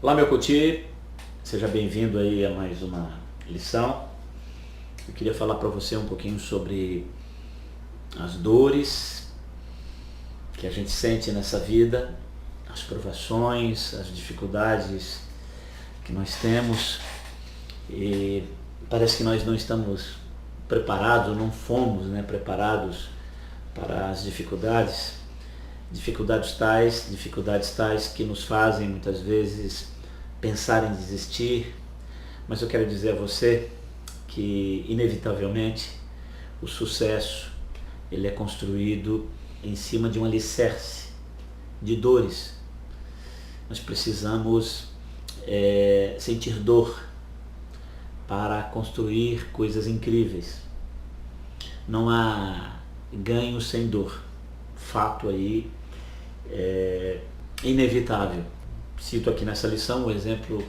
Olá, meu coach, seja bem-vindo aí a mais uma lição. Eu queria falar para você um pouquinho sobre as dores que a gente sente nessa vida, as provações, as dificuldades que nós temos, e parece que nós não estamos preparados, não fomos, preparados para as dificuldades tais que nos fazem muitas vezes pensar em desistir. Mas eu quero dizer a você que inevitavelmente o sucesso ele é construído em cima de um alicerce de dores. Nós precisamos sentir dor para construir coisas incríveis. Não há ganho sem dor. Fato aí inevitável. Cito aqui nessa lição o exemplo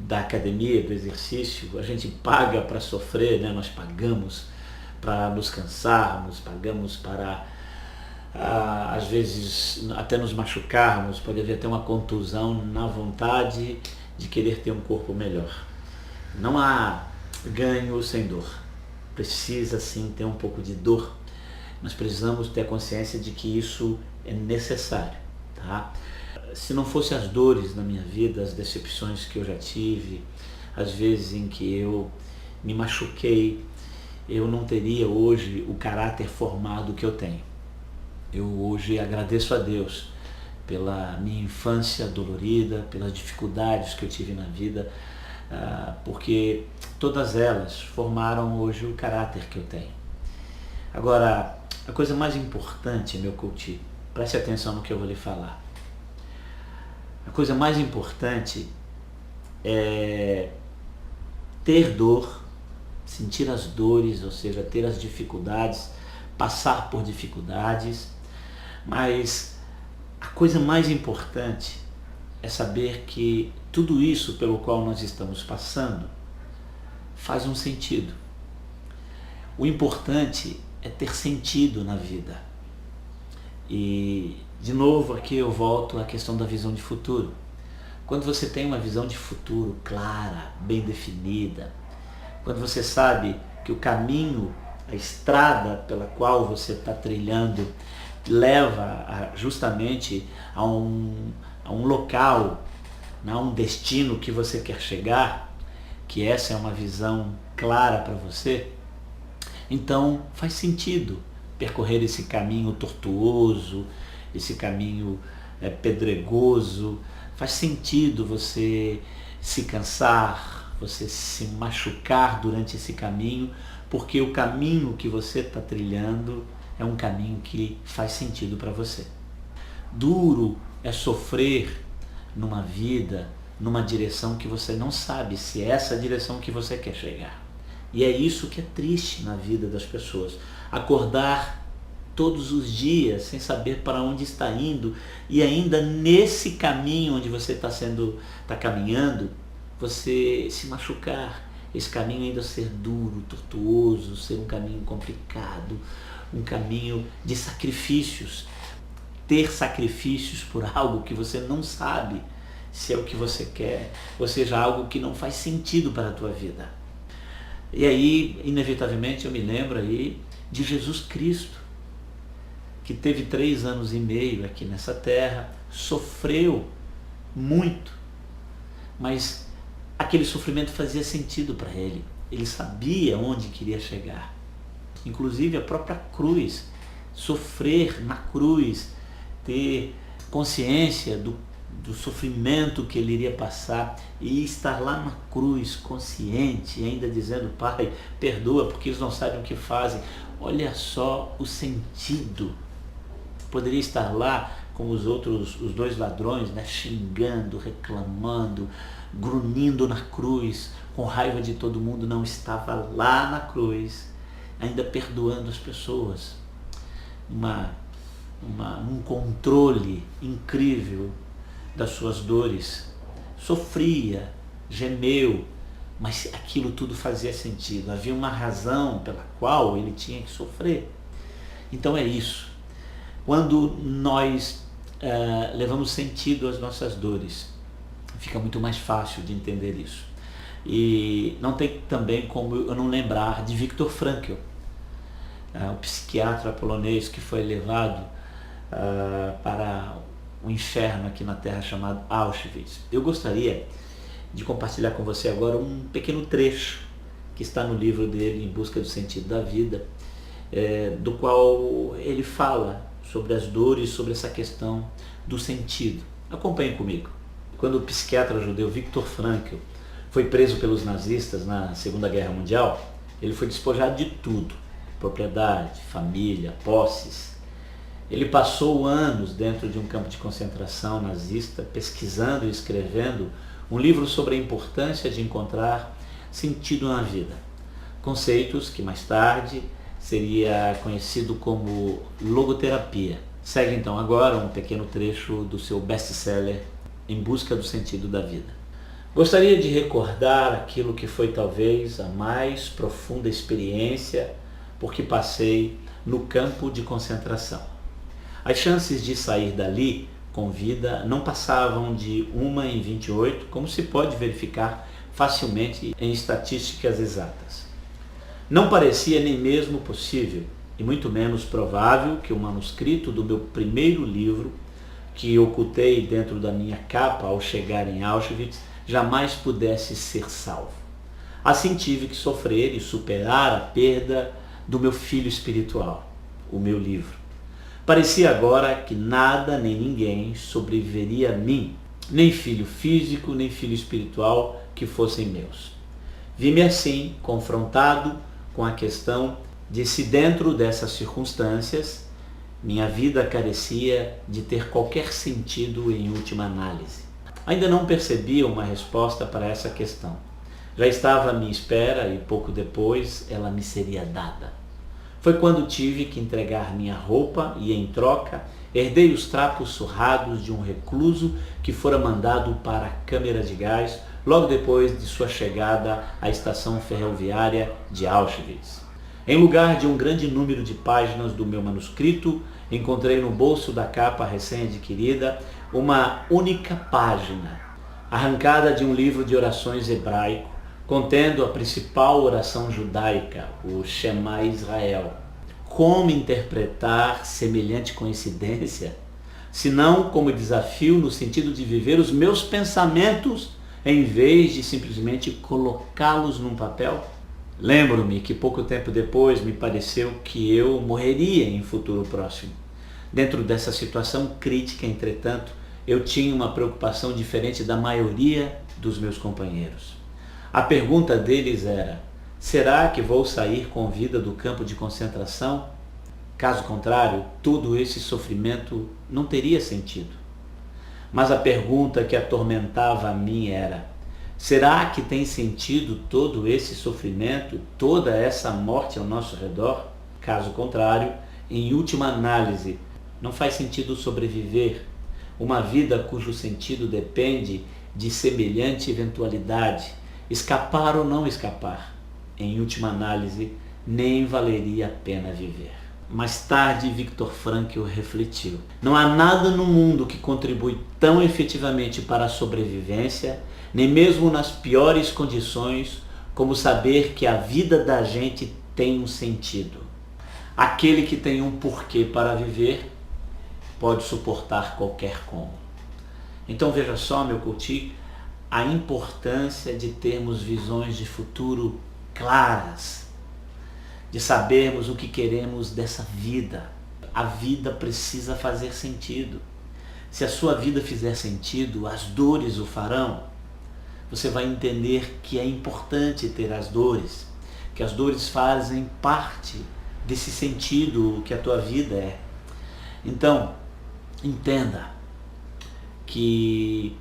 da academia, do exercício. A gente paga para sofrer, nós pagamos para nos cansarmos, pagamos para às vezes até nos machucarmos, pode haver até uma contusão na vontade de querer ter um corpo melhor. Não há ganho sem dor. Precisa sim ter um pouco de dor. Nós precisamos ter a consciência de que isso é necessário, tá? Se não fosse as dores na minha vida, as decepções que eu já tive, as vezes em que eu me machuquei, eu não teria hoje o caráter formado que eu tenho. Eu hoje agradeço a Deus pela minha infância dolorida, pelas dificuldades que eu tive na vida, porque todas elas formaram hoje o caráter que eu tenho. Agora, a coisa mais importante, meu coach, preste atenção no que eu vou lhe falar. A coisa mais importante é ter dor, sentir as dores, ou seja, ter as dificuldades, passar por dificuldades, mas a coisa mais importante é saber que tudo isso pelo qual nós estamos passando faz um sentido. O importante é ter sentido na vida. E, de novo, aqui eu volto à questão da visão de futuro. Quando você tem uma visão de futuro clara, bem definida, quando você sabe que o caminho, a estrada pela qual você está trilhando, leva justamente a um local, a um destino que você quer chegar, que essa é uma visão clara para você, então faz sentido percorrer esse caminho tortuoso, esse caminho pedregoso. Faz sentido você se cansar, você se machucar durante esse caminho, porque o caminho que você está trilhando é um caminho que faz sentido para você. Duro é sofrer numa vida, numa direção que você não sabe se é essa a direção que você quer chegar. E é isso que é triste na vida das pessoas. Acordar todos os dias sem saber para onde está indo, e ainda nesse caminho onde você está caminhando, você se machucar. Esse caminho ainda ser duro, tortuoso, ser um caminho complicado, um caminho de sacrifícios. Ter sacrifícios por algo que você não sabe se é o que você quer, ou seja, algo que não faz sentido para a tua vida. E aí, inevitavelmente, eu me lembro aí de Jesus Cristo, que teve 3 anos e meio aqui nessa terra, sofreu muito, mas aquele sofrimento fazia sentido para ele. Ele sabia onde queria chegar. Inclusive a própria cruz, sofrer na cruz, ter consciência do sofrimento que ele iria passar e estar lá na cruz consciente, ainda dizendo: Pai, perdoa porque eles não sabem o que fazem. Olha só o sentido. Poderia estar lá como os 2 ladrões, xingando, reclamando, grunhindo na cruz, com raiva de todo mundo. Não, estava lá na cruz, ainda perdoando as pessoas. Um controle incrível das suas dores. Sofria, gemeu, mas aquilo tudo fazia sentido. Havia uma razão pela qual ele tinha que sofrer. Então é isso. Quando nós levamos sentido às nossas dores, Fica muito mais fácil de entender isso. E não tem também como eu não lembrar de Viktor Frankl, um psiquiatra polonês que foi levado para um inferno aqui na Terra chamado Auschwitz. Eu gostaria de compartilhar com você agora um pequeno trecho que está no livro dele, Em Busca do Sentido da Vida, do qual ele fala sobre as dores, sobre essa questão do sentido. Acompanhe comigo. Quando o psiquiatra judeu Viktor Frankl foi preso pelos nazistas na Segunda Guerra Mundial, ele foi despojado de tudo: propriedade, família, posses. Ele passou anos dentro de um campo de concentração nazista, pesquisando e escrevendo um livro sobre a importância de encontrar sentido na vida. Conceitos que mais tarde seria conhecido como logoterapia. Segue então agora um pequeno trecho do seu best-seller Em Busca do Sentido da Vida. Gostaria de recordar aquilo que foi talvez a mais profunda experiência por que passei no campo de concentração. As chances de sair dali com vida não passavam de 1 em 28, como se pode verificar facilmente em estatísticas exatas. Não parecia nem mesmo possível, e muito menos provável, que o manuscrito do meu primeiro livro, que ocultei dentro da minha capa ao chegar em Auschwitz, jamais pudesse ser salvo. Assim tive que sofrer e superar a perda do meu filho espiritual, o meu livro. Parecia agora que nada nem ninguém sobreviveria a mim, nem filho físico, nem filho espiritual que fossem meus. Vi-me assim confrontado com a questão de se dentro dessas circunstâncias minha vida carecia de ter qualquer sentido em última análise. Ainda não percebia uma resposta para essa questão. Já estava à minha espera e pouco depois ela me seria dada. Foi quando tive que entregar minha roupa e, em troca, herdei os trapos surrados de um recluso que fora mandado para a câmara de gás logo depois de sua chegada à estação ferroviária de Auschwitz. Em lugar de um grande número de páginas do meu manuscrito, encontrei no bolso da capa recém-adquirida uma única página, arrancada de um livro de orações hebraico, contendo a principal oração judaica, o Shema Israel. Como interpretar semelhante coincidência, se não como desafio no sentido de viver os meus pensamentos em vez de simplesmente colocá-los num papel? Lembro-me que pouco tempo depois me pareceu que eu morreria em futuro próximo. Dentro dessa situação crítica, entretanto, eu tinha uma preocupação diferente da maioria dos meus companheiros. A pergunta deles era: será que vou sair com vida do campo de concentração? Caso contrário, todo esse sofrimento não teria sentido. Mas a pergunta que atormentava a mim era: será que tem sentido todo esse sofrimento, toda essa morte ao nosso redor? Caso contrário, em última análise, não faz sentido sobreviver uma vida cujo sentido depende de semelhante eventualidade. Escapar ou não escapar, em última análise, nem valeria a pena viver. Mais tarde, Viktor Frankl refletiu: não há nada no mundo que contribui tão efetivamente para a sobrevivência, nem mesmo nas piores condições, como saber que a vida da gente tem um sentido. Aquele que tem um porquê para viver pode suportar qualquer como. Então veja só, meu culti, a importância de termos visões de futuro claras, de sabermos o que queremos dessa vida. A vida precisa fazer sentido. Se a sua vida fizer sentido, as dores o farão. Você vai entender que é importante ter as dores, que as dores fazem parte desse sentido que a tua vida é. Então, entenda que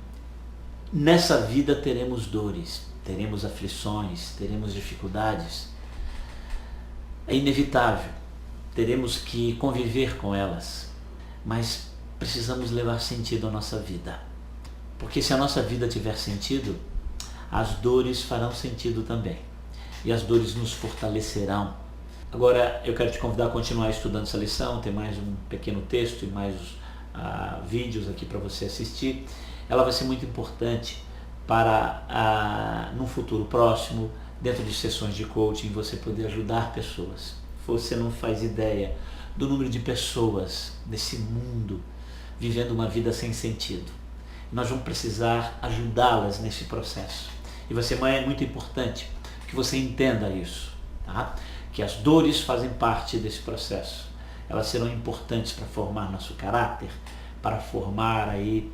nessa vida teremos dores, teremos aflições, teremos dificuldades. É inevitável, teremos que conviver com elas, mas precisamos levar sentido à nossa vida. Porque se a nossa vida tiver sentido, as dores farão sentido também. E as dores nos fortalecerão. Agora eu quero te convidar a continuar estudando essa lição, tem mais um pequeno texto e mais vídeos aqui para você assistir. ela vai ser muito importante para, num futuro próximo, dentro de sessões de coaching, você poder ajudar pessoas. Você não faz ideia do número de pessoas nesse mundo vivendo uma vida sem sentido. Nós vamos precisar ajudá-las nesse processo. E você, mãe, é muito importante que você entenda isso, tá? Que as dores fazem parte desse processo. Elas serão importantes para formar nosso caráter, para formar aí,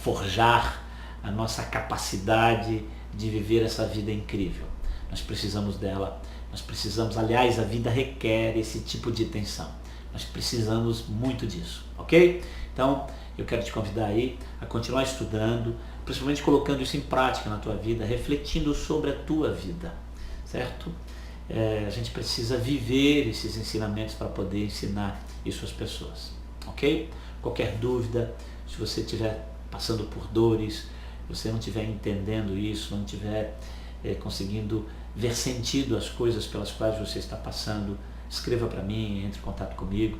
forjar a nossa capacidade de viver essa vida incrível. Nós precisamos dela, nós precisamos, aliás, a vida requer esse tipo de atenção. Nós precisamos muito disso, ok? Então, eu quero te convidar aí a continuar estudando, principalmente colocando isso em prática na tua vida, refletindo sobre a tua vida, certo? A gente precisa viver esses ensinamentos para poder ensinar isso às pessoas, ok? Qualquer dúvida, se você estiver passando por dores, você não estiver entendendo isso, não estiver conseguindo ver sentido às coisas pelas quais você está passando, escreva para mim, entre em contato comigo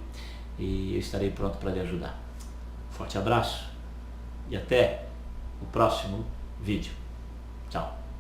e eu estarei pronto para lhe ajudar. Forte abraço e até o próximo vídeo. Tchau.